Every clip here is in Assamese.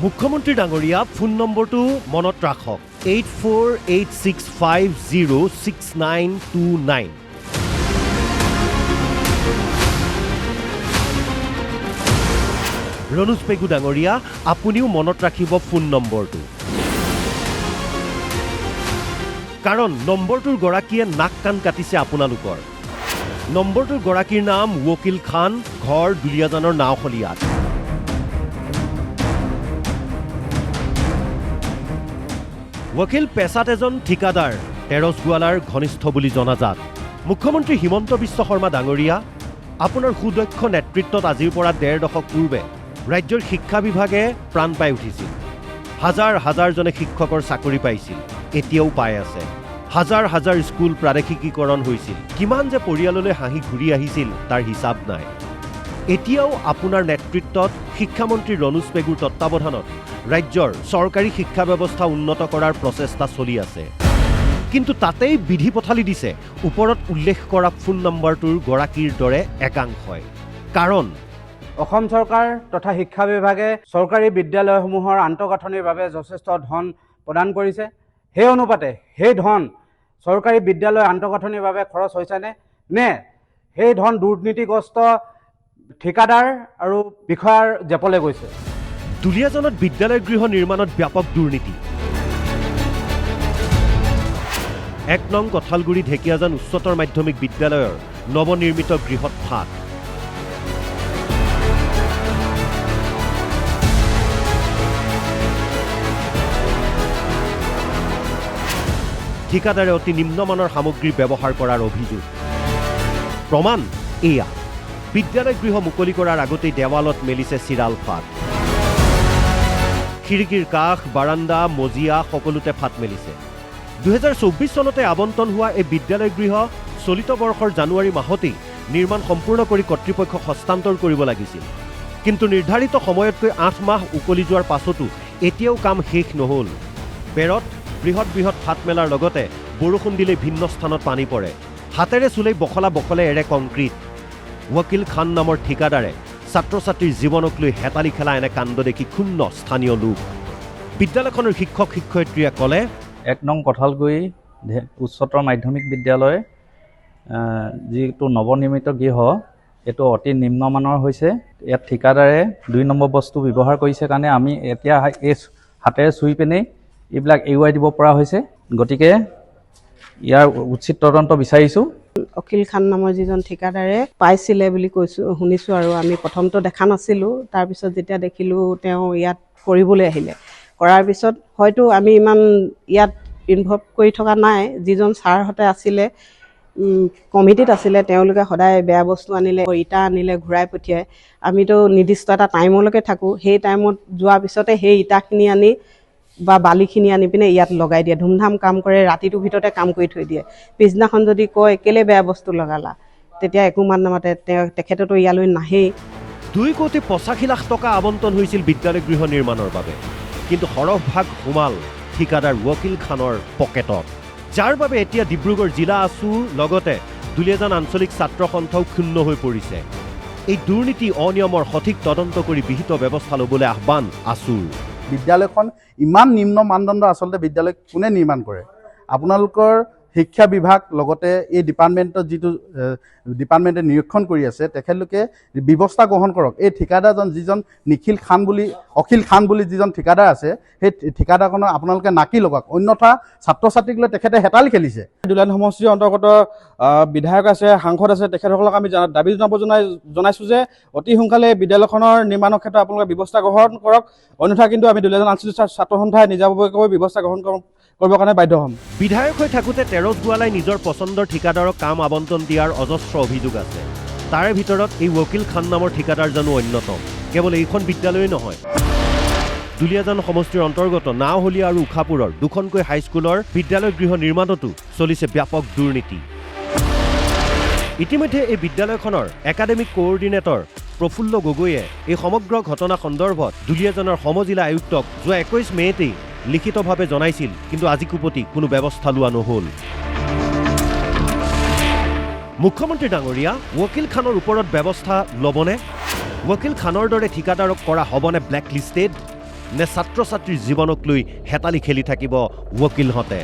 মুখ্যমন্ত্ৰী ডাঙৰীয়া ফোন নম্বৰটো মনত ৰাখক 8486506929 ৰণোজ পেগু ডাঙৰীয়া আপুনিও মনত ৰাখিব ফোন নম্বৰটো কাৰণ নম্বৰটোৰ গৰাকীয়ে নাক কাণ কাটিছে আপোনালোকৰ নম্বৰটোৰ গৰাকীৰ নাম ৱকিল খান ঘৰ দুলিয়াজানৰ নাওখলিয়াত ৱকিল পেছাত এজন ঠিকাদাৰ তেৰছ গোৱালাৰ ঘনিষ্ঠ বুলি জনাজাত মুখ্যমন্ত্ৰী হিমন্ত বিশ্ব শৰ্মা ডাঙৰীয়া আপোনাৰ সুদক্ষ নেতৃত্বত আজিৰ পৰা ১.৫ দশক পূৰ্বে ৰাজ্যৰ শিক্ষা বিভাগে প্ৰাণ পাই উঠিছিল হাজাৰ হাজাৰজনে শিক্ষকৰ চাকৰি পাইছিল এতিয়াও পাই আছে হাজাৰ হাজাৰ স্কুল প্ৰাদেশিকীকৰণ হৈছিল কিমান যে পৰিয়াললৈ হাঁহি ঘূৰি আহিছিল তাৰ হিচাপ নাই এতিয়াও আপোনাৰ নেতৃত্বত শিক্ষামন্ত্ৰী ৰণোজ পেগুৰ তত্ত্বাৱধানত ৰাজ্যৰ চৰকাৰী শিক্ষা ব্যৱস্থা উন্নত কৰাৰ প্ৰচেষ্টা চলি আছে কিন্তু তাতেই বিধি পথালি দিছে ওপৰত উল্লেখ কৰা ফোন নম্বৰটোৰ গৰাকীৰ দৰে একাংশই কাৰণ অসম চৰকাৰ তথা শিক্ষা বিভাগে চৰকাৰী বিদ্যালয়সমূহৰ আন্তঃগাঁথনিৰ বাবে যথেষ্ট ধন প্ৰদান কৰিছে সেই অনুপাতে সেই ধন চৰকাৰী বিদ্যালয় আন্তঃগাঁথনিৰ বাবে খৰচ হৈছেনে নে সেই ধন দুৰ্নীতিগ্ৰস্ত ঠিকাদাৰ আৰু বিষয়াৰ জেপলে গৈছে দুলিয়াজানত বিদ্যালয় গৃহ নিৰ্মাণত ব্যাপক দুৰ্নীতি ১ নং কঠালগুৰি ঢেকিয়াজান উচ্চতৰ মাধ্যমিক বিদ্যালয়ৰ নৱনিৰ্মিত গৃহত ফাঁক ঠিকাদাৰে অতি নিম্নমানৰ সামগ্ৰী ব্যৱহাৰ কৰাৰ অভিযোগ প্ৰমাণ এয়া বিদ্যালয় গৃহ মুকলি কৰাৰ আগতেই দেৱালত মেলিছে চিৰাল ফাঁক খিৰিকীৰ কাষ বাৰাণ্ডা মজিয়া সকলোতে ফাট মেলিছে ২০২৪ চনতে আবণ্টন হোৱা এই বিদ্যালয় গৃহ চলিত বৰ্ষৰ জানুৱাৰী মাহতেই নিৰ্মাণ সম্পূৰ্ণ কৰি কৰ্তৃপক্ষক হস্তান্তৰ কৰিব লাগিছিল কিন্তু নিৰ্ধাৰিত সময়তকৈ ৮ মাহ উকলি যোৱাৰ পাছতো এতিয়াও কাম শেষ নহ'ল বেৰত বৃহৎ বৃহৎ ফাট মেলাৰ লগতে বৰষুণ দিলে ভিন্ন স্থানত পানী পৰে হাতেৰে চুলেই বখলে এৰে কংক্ৰিট ৱকিল খান নামৰ ঠিকাদাৰে ছাত্ৰ ছাত্ৰীৰ জীৱনক লৈ হেতালি খেলা এনে কাণ্ড দেখি ক্ষুণ্ণ স্থানীয় লোক বিদ্যালয়খনৰ শিক্ষক শিক্ষয়িত্ৰীয়ে ক'লে ১ নং কঠালগুৰি উচ্চতৰ মাধ্যমিক বিদ্যালয় যিটো নৱনিৰ্মিত গৃহ এইটো অতি নিম্নমানৰ হৈছে ইয়াত ঠিকাদাৰে ২ নম্বৰ বস্তু ব্যৱহাৰ কৰিছে কাৰণে আমি এতিয়া এই হাতেৰে চুই পিনে এইবিলাক এৰুৱাই দিব পৰা হৈছে গতিকে ইয়াৰ উচিত তদন্ত বিচাৰিছোঁ অখিল খান নামৰ যিজন ঠিকাদাৰে পাইছিলে বুলি শুনিছোঁ আৰু আমি প্ৰথমটো দেখা নাছিলোঁ তাৰপিছত যেতিয়া দেখিলোঁ তেওঁ ইয়াত কৰিবলৈ আহিলে কৰাৰ পিছত হয়তো আমি ইমান ইয়াত ইনভলভ কৰি থকা নাই যিজন ছাৰহঁতে আছিলে কমিটিত আছিলে তেওঁলোকে সদায় বেয়া বস্তু আনিলে ইটা আনিলে ঘূৰাই পঠিয়াই আমিতো নিৰ্দিষ্ট এটা টাইমলৈকে থাকোঁ সেই টাইমত যোৱাৰ পিছতে সেই ইটাখিনি আনি বা বালিখিনি আনি পিনে ইয়াত লগাই দিয়ে ধুমধাম কাম কৰে ৰাতিটোৰ ভিতৰতে কাম কৰি থৈ দিয়ে পিছদিনাখন যদি কয় কেলে বেয়া বস্তু লগালা তেতিয়া একো মান নামাতে তেখেতেতো ইয়ালৈ নাহেই 2,85 লাখ টকা আবণ্টন হৈছিল বিদ্যালয় গৃহ নিৰ্মাণৰ বাবে কিন্তু সৰহভাগ সোমাল ঠিকাদাৰ ৱকিল খানৰ পকেটত যাৰ বাবে এতিয়া ডিব্ৰুগড় জিলা আছুৰ লগতে দুলিয়াজান আঞ্চলিক ছাত্ৰ সন্থাও ক্ষুণ্ণ হৈ পৰিছে এই দুৰ্নীতি অনিয়মৰ সঠিক তদন্ত কৰি বিহিত ব্যৱস্থা ল'বলৈ আহ্বান আছুৰ বিদ্যালয়খন ইমান নিম্ন মানদণ্ড আচলতে বিদ্যালয় কোনে নিৰ্মাণ কৰে আপোনালোকৰ শিক্ষা বিভাগ লগতে এই ডিপাৰ্টমেণ্টত যিটো ডিপাৰ্টমেণ্টে নিৰীক্ষণ কৰি আছে তেখেতলোকে ব্যৱস্থা গ্ৰহণ কৰক এই ঠিকাদাৰজন যিজন অখিল খান বুলি যিজন ঠিকাদাৰ আছে সেই ঠিকাদাৰখনৰ আপোনালোকে নাকি লগাওক অন্যথা ছাত্ৰ ছাত্ৰীক লৈ তেখেতে হেতালি খেলিছে দুলিয়াজান সমষ্টিৰ অন্তৰ্গত বিধায়ক আছে সাংসদ আছে তেখেতসকলক আমি দাবী জনাইছোঁ যে অতি সোনকালে বিদ্যালয়খনৰ নিৰ্মাণৰ ক্ষেত্ৰত আপোনালোকে ব্যৱস্থা গ্ৰহণ কৰক অন্যথা কিন্তু আমি দুলিয়াজান আঞ্চলিক ছাত্ৰ সন্থাই নিজাববীয়াকৈ ব্যৱস্থা গ্ৰহণ কৰিবৰ কাৰণে বাধ্য হ'ম বিধায়ক হৈ থাকোঁতে তেৰছ গোৱালাই নিজৰ পচন্দৰ ঠিকাদাৰক কাম আবণ্টন দিয়াৰ অজস্ৰ অভিযোগ আছে তাৰে ভিতৰত এই ৱকিল খান নামৰ ঠিকাদাৰজনো অন্যতম কেৱল এইখন বিদ্যালয়েই নহয় দুলিয়াজান সমষ্টিৰ অন্তৰ্গত নাওহলীয়া আৰু উখাপুৰৰ দুখনকৈ হাইস্কুলৰ বিদ্যালয় গৃহ নিৰ্মাণতো চলিছে ব্যাপক দুৰ্নীতি ইতিমধ্যে এই বিদ্যালয়খনৰ একাডেমিক কোঅৰ্ডিনেটৰ প্ৰফুল্ল গগৈয়ে এই সমগ্ৰ ঘটনা সন্দৰ্ভত দুলিয়াজানৰ সমজিলা আয়ুক্তক যোৱা ২১ মে'তেই লিখিতভাৱে জনাইছিল কিন্তু আজিকোপতি কোনো ব্যৱস্থা লোৱা নহ'ল মুখ্যমন্ত্ৰী ডাঙৰীয়া ৱকিল খানৰ ওপৰত ব্যৱস্থা ল'বনে ৱকিল খানৰ দৰে ঠিকাদাৰক কৰা হ'বনে ব্লেক লিষ্টেড নে ছাত্ৰ ছাত্ৰীৰ জীৱনক লৈ হেতালি খেলি থাকিব ৱকিলহঁতে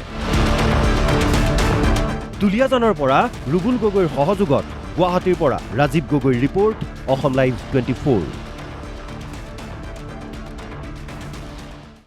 দুলীয়াজানৰ পৰা ৰুবুল গগৈৰ সহযোগত গুৱাহাটীৰ পৰা ৰাজীৱ গগৈৰ ৰিপৰ্ট অসম লাইভ 24